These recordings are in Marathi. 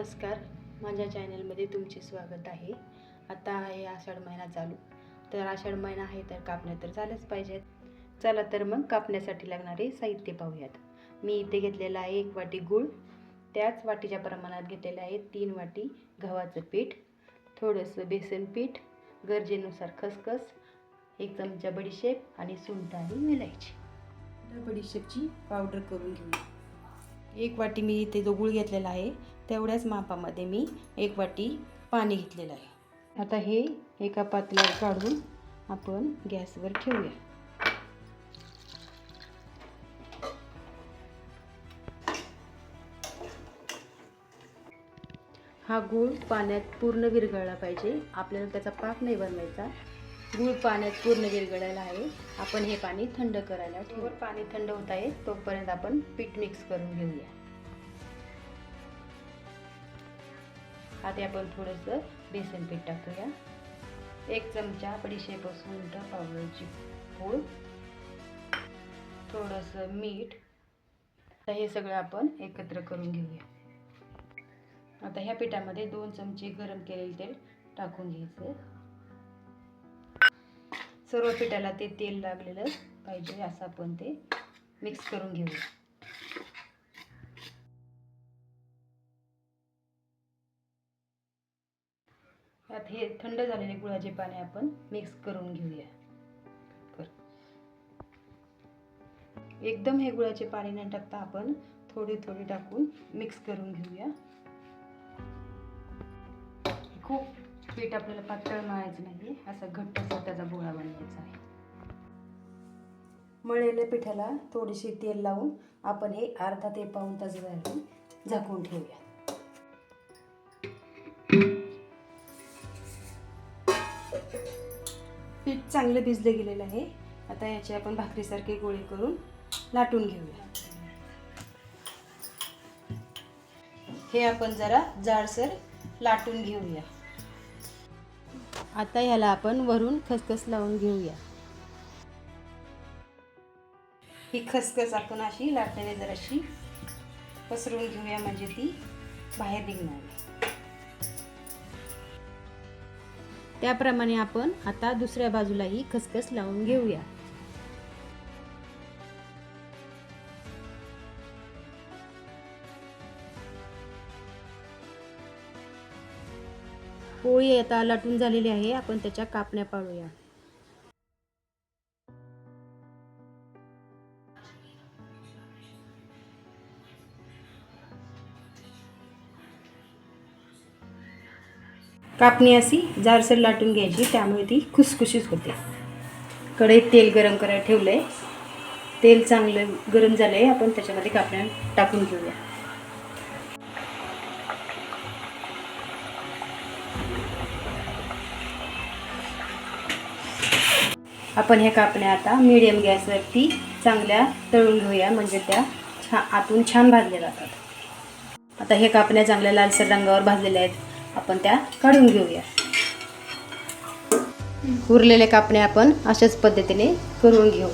नमस्कार, माझ्या चॅनलमध्ये तुमचे स्वागत आहे। आता आहे आषाढ महिना चालू, तर आषाढ महिना आहे तर कापण्या तर झाल्याच पाहिजेत। चला तर मग कापण्यासाठी लागणारे साहित्य पाहूयात। मी इथे घेतलेला आहे 1 वाटी गूळ, त्याच वाटीच्या प्रमाणात घेतलेले आहे 3 वाटी गव्हाचं पीठ, थोडंसं बेसन पीठ, गरजेनुसार खसखस, 1 चमचा बडीशेप आणि सुंठ आणि विलायची। बडीशेपची पावडर करून घेऊया। 1 वाटी मी इथे जो गूळ घेतलेला आहे तेवढ्याच मापामध्ये मी 1 वाटी पाणी घेतलेलं आहे। आता हे एका पातेल्यात काढून आपण गॅसवर ठेवूया। हा गूळ पाण्यात पूर्ण विरघळला पाहिजे, आपल्याला त्याचा पाक नाही बनवायचा। गूळ पाण्यात पूर्ण विरघळलेला आहे। आपण हे पाणी थंड करायला ठेवू। पाणी थंड होत आहे तोपर्यंत आपण पीठ मिक्स करून घेऊया। आधी आपण थोडंसं बेसन पीठ टाकूया, 1 चमचा बडीशेप सुंठ पावडरची पूड, थोडंसं मीठ। आता हे सगळं आपण एकत्र करून घेऊया। आता ह्या पिठामध्ये 2 चमचे गरम केलेले तेल टाकून घ्यायचं। सर्व पिठाला ते तेल लागलेलं पाहिजे असं आपण ते मिक्स करून घेऊया। यात हे थंड झालेले गुळाचे पाणी आपण मिक्स करून घेऊया। एकदम हे गुळाचे पाणी न टाकता आपण थोडे थोडे टाकून मिक्स करून घेऊया। खूप पीठ आपल्याला पातळ मळायचं नाही, असं घट्टसर त्याचा गोळा बनवायचा आहे। मळलेल्या पिठाला थोडीशी तेल लावून आपण हे अर्धा ते पाऊण तास झाकून ठेवूया। पीठ चांगलं भिजलं गेलेलं आहे। आता याचे आपण भाकरीसारखे गोळे करून लाटून घेऊया। हे आपण जरा जाडसर लाटून घेऊया। आता ह्याला आपण वरून खसखस लावून घेऊया। ही खसखस आपण अशी लाटण्याने जराशी पसरवून घेऊया, म्हणजे ती बाहेर निघणार नाही। त्याप्रमाणे आपण आता दुसऱ्या बाजूलाही खसखस लावून घेऊया। पोळी आता लाटून झालेली आहे, आपण त्याच्या कापण्या पाडूया। कापणी अशी जाडसर लाटून घ्यायची, त्यामुळे ती खुसखुशीत होते। कढईत तेल गरम करायला ठेवलंय, तेल चांगलं गरम झालंय, आपण त्याच्यामध्ये कापण्या टाकून घेऊया। आपण ह्या कापण्या आता मीडियम गॅसवरती चांगल्या तळून घेऊया, म्हणजे त्या आतून छान भाजल्या जातात। आता हे कापण्या चांगल्या लालसर रंगावर भाजलेल्या आहेत, आपण त्या काढून घेऊया। उरलेल्या कापण्या आपण अशाच पद्धतीने करून घेऊ।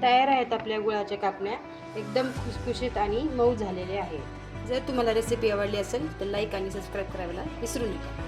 तयार आहेत आपल्या गुळाच्या कापण्या, एकदम खुसखुशीत आणि मऊ झालेले आहेत। जर तुम्हाला रेसिपी आवडली असेल तर लाईक आणि सबस्क्राईब करायला विसरू नका।